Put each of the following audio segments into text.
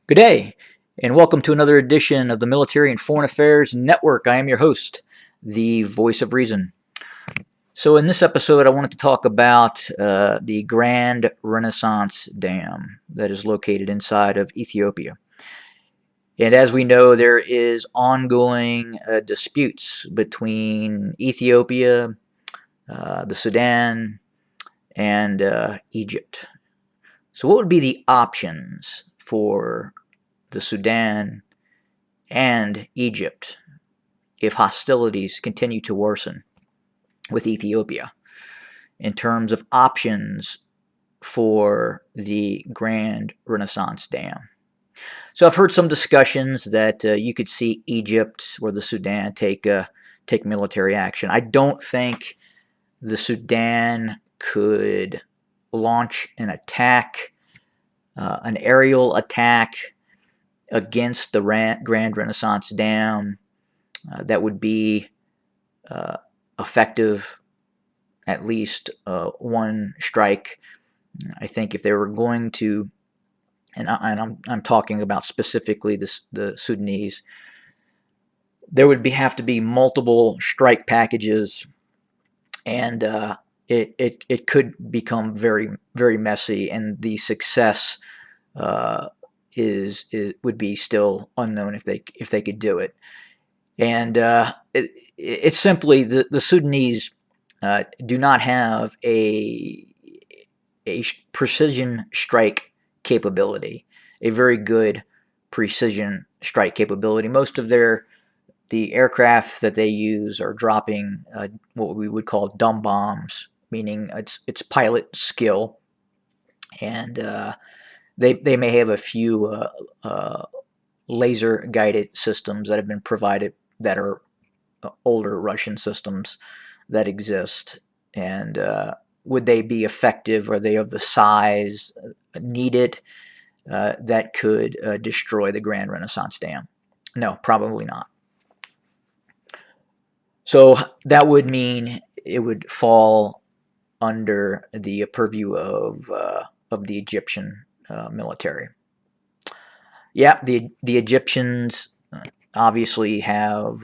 Good day, and welcome to another edition of the Military and Foreign Affairs Network. I am your host, the Voice of Reason. So, in this episode, I wanted to talk about the Grand Renaissance Dam that is located inside of Ethiopia. And as we know, there is ongoing disputes between Ethiopia, the Sudan, and Egypt. So, what would be the options for the Sudan and Egypt if hostilities continue to worsen with Ethiopia in terms of options for the Grand Renaissance Dam? So I've heard some discussions that you could see Egypt or the Sudan take military action. I don't think the Sudan could launch an attack, an aerial attack against the Grand Renaissance Dam that would be effective, at least one strike. I think if they were going to, and I'm talking about specifically the Sudanese, there would have to be multiple strike packages, and it could become very very messy, and the success would be still unknown if they could do it. And it's simply the Sudanese do not have a precision strike capability, a very good precision strike capability. Most of the aircraft that they use are dropping what we would call dumb bombs, meaning it's pilot skill, and they may have a few laser guided systems that have been provided that are older Russian systems that exist. And would they be effective? Are they of the size needed that could destroy the Grand Renaissance Dam? No, probably not. So that would mean it would fall under the purview of the Egyptian military. Yeah, the Egyptians obviously have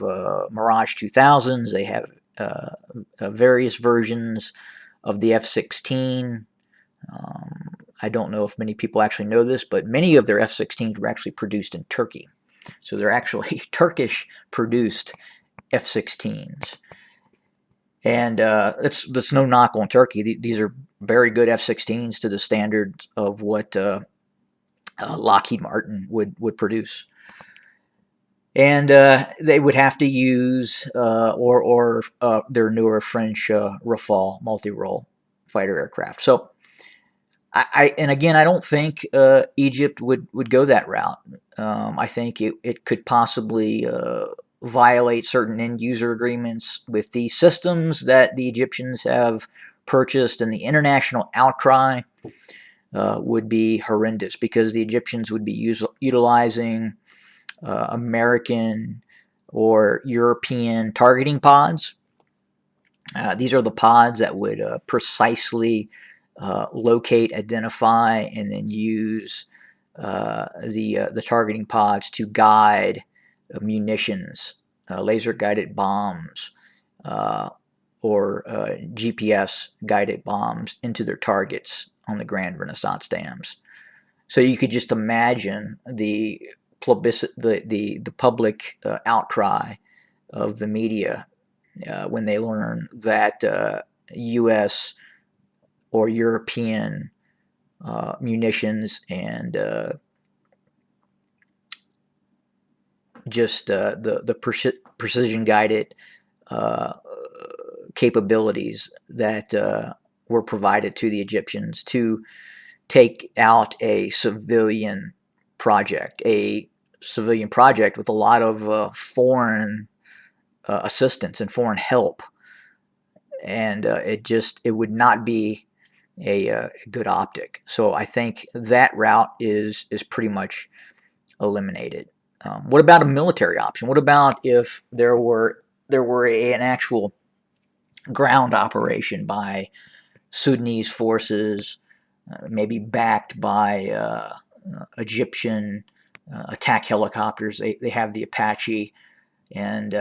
Mirage 2000s. They have various versions of the F-16. I don't know if many people actually know this, but many of their F-16s were actually produced in Turkey. So they're actually Turkish-produced F-16s. And that's no knock on Turkey. These are very good F-16s to the standards of what Lockheed Martin would produce. And they would have to use their newer French Rafale multi-role fighter aircraft. So and again, I don't think Egypt would go that route. I think it could possibly violate certain end user agreements with these systems that the Egyptians have purchased, and the international outcry would be horrendous because the Egyptians would be utilizing American or European targeting pods. These are the pods that would precisely locate, identify, and then use the targeting pods to guide munitions, laser-guided bombs, or GPS-guided bombs into their targets on the Grand Renaissance dams. So you could just imagine the public outcry of the media when they learn that U.S. or European munitions and just the precision guided capabilities that were provided to the Egyptians to take out a civilian project with a lot of foreign assistance and foreign help, and it would not be a good optic. So I think that route is pretty much eliminated. What about a military option? What about if there were an actual ground operation by Sudanese forces, maybe backed by Egyptian attack helicopters. They have the Apache and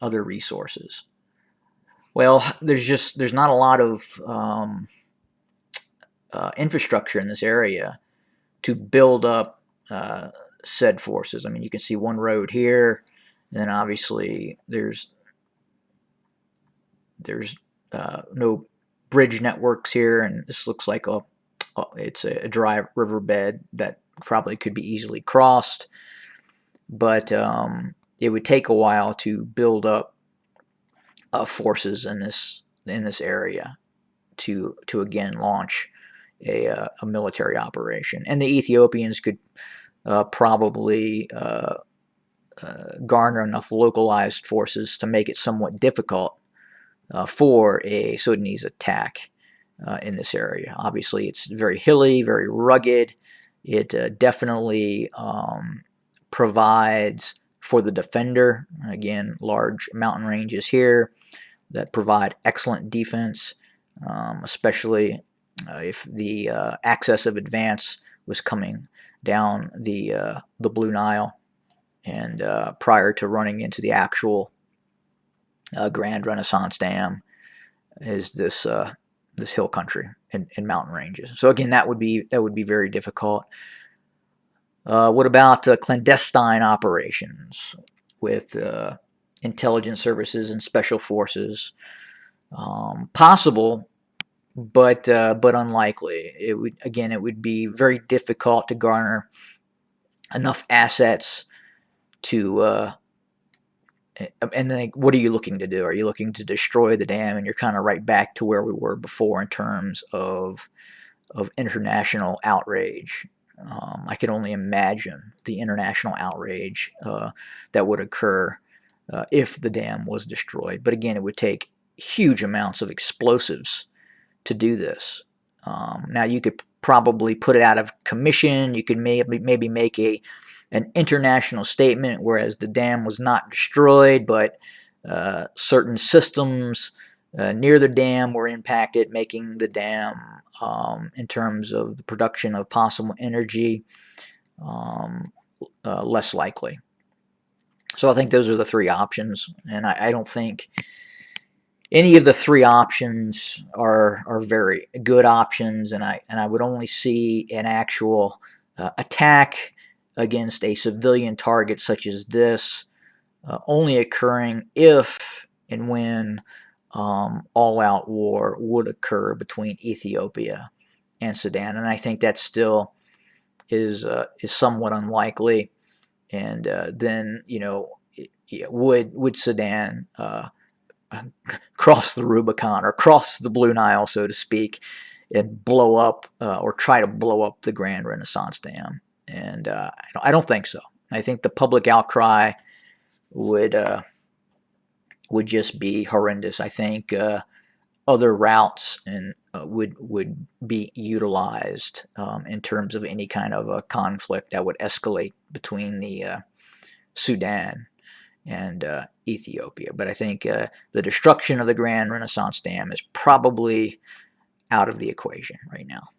other resources. Well, there's not a lot of infrastructure in this area to build up said forces. I mean, you can see one road here, and then obviously there's no bridge networks here, and this looks like it's a dry riverbed that probably could be easily crossed, but it would take a while to build up forces in this area to again launch a military operation. And the Ethiopians could probably garner enough localized forces to make it somewhat difficult for a Sudanese attack in this area. Obviously, it's very hilly, very rugged. It definitely provides for the defender. Again, large mountain ranges here that provide excellent defense, especially if the axis of advance was coming down the Blue Nile and prior to running into the actual Grand Renaissance Dam is this hill country and mountain ranges. So again, that would be very difficult. What about clandestine operations with intelligence services and special forces? Possible, but unlikely. It would be very difficult to garner enough assets to and then what are you looking to do? Are you looking to destroy the dam? And you're kind of right back to where we were before in terms of international outrage. I can only imagine the international outrage that would occur if the dam was destroyed. But again, it would take huge amounts of explosives to do this. Now you could probably put it out of commission. You could maybe make an international statement, whereas the dam was not destroyed, but certain systems near the dam were impacted, making the dam, in terms of the production of possible energy, less likely. So I think those are the three options, and I don't think any of the three options are very good options, and I would only see an actual attack against a civilian target such as this only occurring if and when all-out war would occur between Ethiopia and Sudan, and I think that still is somewhat unlikely. And then would Sudan cross the Rubicon or cross the Blue Nile, so to speak, and blow up or try to blow up the Grand Renaissance Dam? And I don't think so. I think the public outcry would just be horrendous. I think other routes and would be utilized in terms of any kind of a conflict that would escalate between the Sudan and Ethiopia. But I think the destruction of the Grand Renaissance Dam is probably out of the equation right now.